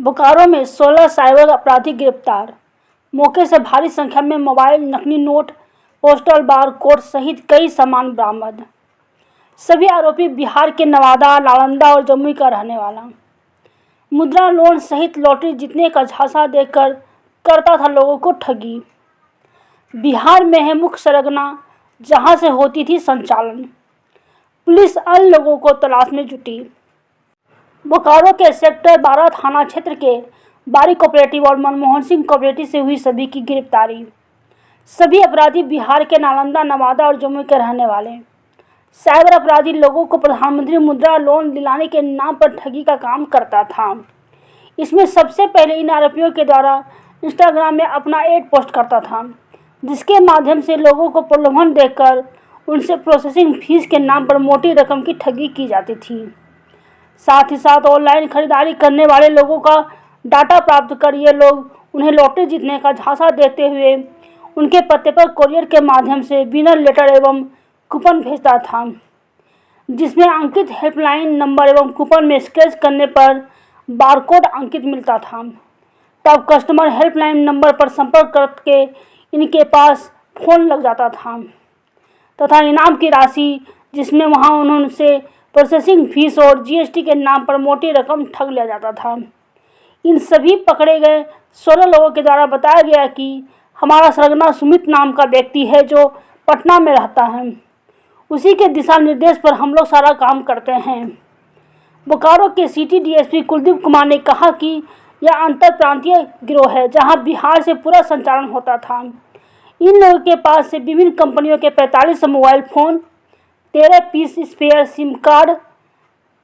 बोकारो में 16 साइबर अपराधी गिरफ्तार। मौके से भारी संख्या में मोबाइल, नकली नोट, पोस्टल बार कोड सहित कई सामान बरामद। सभी आरोपी बिहार के नवादा, नालंदा और जमुई का रहने वाला। मुद्रा लोन सहित लॉटरी जीतने का झांसा देकर करता था लोगों को ठगी। बिहार में है मुख्य सरगना जहां से होती थी संचालन। पुलिस अन्य लोगों को तलाश में जुटी। बोकारो के सेक्टर 12 थाना क्षेत्र के बारी कोऑपरेटिव और मनमोहन सिंह कोऑपरेटिव से हुई सभी की गिरफ्तारी। सभी अपराधी बिहार के नालंदा, नवादा और जमुई के रहने वाले। साइबर अपराधी लोगों को प्रधानमंत्री मुद्रा लोन दिलाने के नाम पर ठगी का काम करता था। इसमें सबसे पहले इन आरोपियों के द्वारा इंस्टाग्राम में अपना एड पोस्ट करता था, जिसके माध्यम से लोगों को प्रलोभन देकर उनसे प्रोसेसिंग फीस के नाम पर मोटी रकम की ठगी की जाती थी। साथ ही साथ ऑनलाइन खरीदारी करने वाले लोगों का डाटा प्राप्त कर ये लोग उन्हें लॉटरी जीतने का झांसा देते हुए उनके पते पर कोरियर के माध्यम से विनर लेटर एवं कूपन भेजता था, जिसमें अंकित हेल्पलाइन नंबर एवं कूपन में स्क्रैच करने पर बारकोड अंकित मिलता था। तब कस्टमर हेल्पलाइन नंबर पर संपर्क करके इनके पास फ़ोन लग जाता था तथा इनाम की राशि, जिसमें वहां उनसे प्रोसेसिंग फीस और जीएसटी के नाम पर मोटी रकम ठग लिया जाता था। इन सभी पकड़े गए 16 लोगों के द्वारा बताया गया कि हमारा सरगना सुमित नाम का व्यक्ति है जो पटना में रहता है। उसी के दिशा निर्देश पर हम लोग सारा काम करते हैं। बोकारो के सिटी डीएसपी कुलदीप कुमार ने कहा कि यह अंतर प्रांतीय गिरोह है जहां बिहार से पूरा संचालन होता था। इन लोगों के पास से विभिन्न कंपनियों के 45 mobile phone, 13 piece spare SIM card,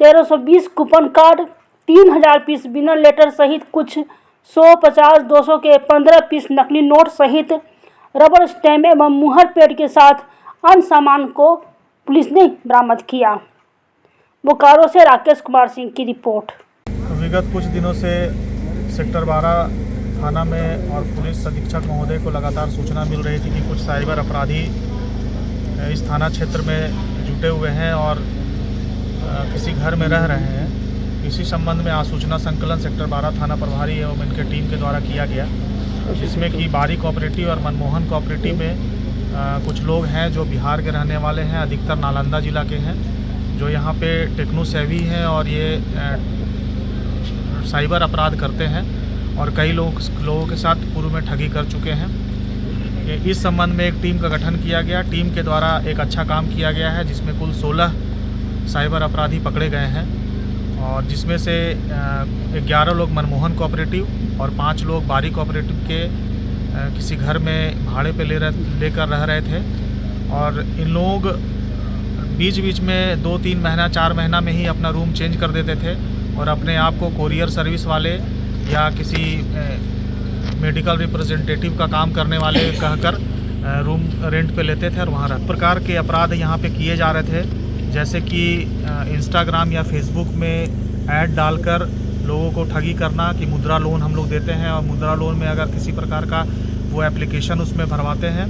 1320 coupon card, 3000 piece winner letter सहित कुछ 100, 50, 200 के 15 पीस नकली नोट सहित रबर स्टैम्प एवं मुहर पेड के साथ अन्य सामान को पुलिस ने बरामद किया। बोकारो से राकेश कुमार सिंह की रिपोर्ट। विगत कुछ दिनों से सेक्टर 12 थाना में और पुलिस अधीक्षक महोदय को लगातार सूचना मिल रही थी कि कुछ साइबर अपराधी इस थाना क्षेत्र में जुटे हुए हैं और किसी घर में रह रहे हैं। इसी संबंध में आसूचना संकलन सेक्टर 12 थाना प्रभारी एवं इनके टीम के द्वारा किया गया, जिसमें कि बारी कोऑपरेटिव और मनमोहन कोऑपरेटिव में कुछ लोग हैं जो बिहार के रहने वाले हैं, अधिकतर नालंदा जिला के हैं, जो यहाँ पे टेक्नो सेवी हैं और ये साइबर अपराध करते हैं और कई लोगों के साथ पूर्व में ठगी कर चुके हैं। इस संबंध में एक टीम का गठन किया गया। टीम के द्वारा एक अच्छा काम किया गया है, जिसमें कुल 16 साइबर अपराधी पकड़े गए हैं और जिसमें से 11 लोग मनमोहन कोऑपरेटिव और 5 लोग बारी कोऑपरेटिव के किसी घर में भाड़े पे लेकर रह रहे थे। और इन लोग बीच बीच में 2-3 महीना 4 महीना में ही अपना रूम चेंज कर देते थे और अपने आप को कोरियर सर्विस वाले या किसी मेडिकल रिप्रेजेंटेटिव का काम करने वाले कहकर रूम रेंट पे लेते थे और वहाँ रहते। प्रकार के अपराध यहाँ पे किए जा रहे थे, जैसे कि इंस्टाग्राम या फेसबुक में ऐड डालकर लोगों को ठगी करना कि मुद्रा लोन हम लोग देते हैं, और मुद्रा लोन में अगर किसी प्रकार का वो एप्लीकेशन उसमें भरवाते हैं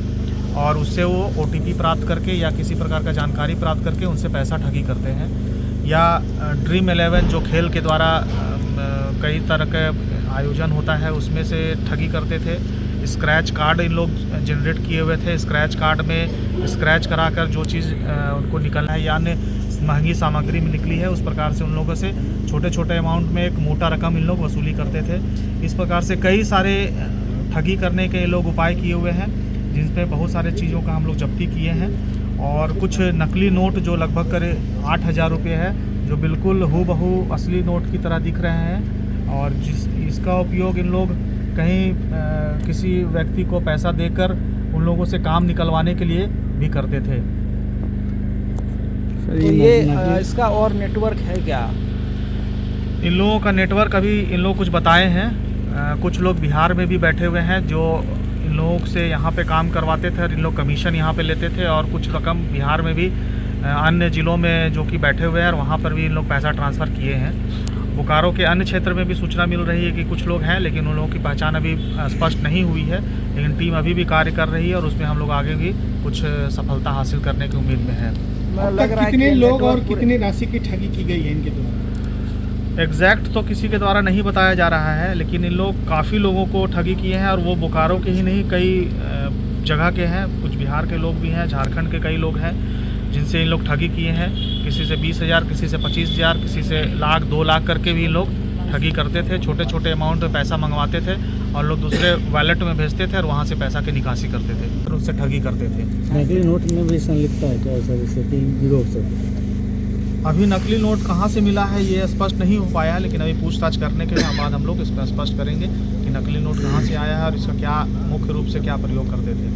और उससे वो OTP प्राप्त करके या किसी प्रकार का जानकारी प्राप्त करके उनसे पैसा ठगी करते हैं। या ड्रीम 11 जो खेल के द्वारा कई तरह के आयोजन होता है उसमें से ठगी करते थे। स्क्रैच कार्ड इन लोग जनरेट किए हुए थे। स्क्रैच कार्ड में स्क्रैच कराकर जो चीज़ उनको निकलना है या अन्य महंगी सामग्री में निकली है, उस प्रकार से उन लोगों से छोटे छोटे अमाउंट में एक मोटा रकम इन लोग वसूली करते थे। इस प्रकार से कई सारे ठगी करने के लोग उपाय किए हुए हैं, जिन पे बहुत सारे चीज़ों का हम लोग जब्ती किए हैं। और कुछ नकली नोट जो लगभग करीब 8,000 रुपये है, जो बिल्कुल हूबहू असली नोट की तरह दिख रहे हैं और इसका उपयोग इन लोग कहीं किसी व्यक्ति को पैसा देकर उन लोगों से काम निकलवाने के लिए भी करते थे। तो ये इसका और नेटवर्क है क्या? इन लोगों का नेटवर्क अभी इन लोग कुछ बताए हैं। कुछ लोग बिहार में भी बैठे हुए हैं जो इन लोगों से यहाँ पे काम करवाते थे और इन लोग कमीशन यहाँ पे लेते थे, और कुछ रकम बिहार में भी अन्य ज़िलों में जो कि बैठे हुए हैं और वहाँ पर भी इन लोग पैसा ट्रांसफ़र किए हैं। बोकारो के अन्य क्षेत्र में भी सूचना मिल रही है कि कुछ लोग हैं, लेकिन उन लोगों की पहचान अभी स्पष्ट नहीं हुई है, लेकिन टीम अभी भी कार्य कर रही है और उसमें हम लोग आगे भी कुछ सफलता हासिल करने की उम्मीद में है। लग रहा है कितने लोग और कितनी राशि की ठगी की गई है इनके द्वारा? एग्जैक्ट तो किसी के द्वारा नहीं बताया जा रहा है, लेकिन इन लोग काफ़ी लोगों को ठगी किए हैं और वो बोकारो के ही नहीं कई जगह के हैं, कुछ बिहार के लोग भी हैं, झारखंड के कई लोग हैं जिनसे इन लोग ठगी किए हैं। किसी से 20,000, किसी से 25,000, किसी से लाख 2 लाख करके भी इन लोग ठगी करते थे। छोटे छोटे अमाउंट में पैसा मंगवाते थे और लोग दूसरे वॉलेट में भेजते थे और वहाँ से पैसा की निकासी करते थे और उससे ठगी करते थे। नकली नोट में भी संलिप्तता है क्या सर, इससे गिरोह से? अभी नकली नोट कहाँ से मिला है ये स्पष्ट नहीं हो पाया है, लेकिन अभी पूछताछ करने के बाद हम लोग इस पर स्पष्ट करेंगे कि नकली नोट कहाँ से आया है और इसका क्या मुख्य रूप से क्या प्रयोग करते थे।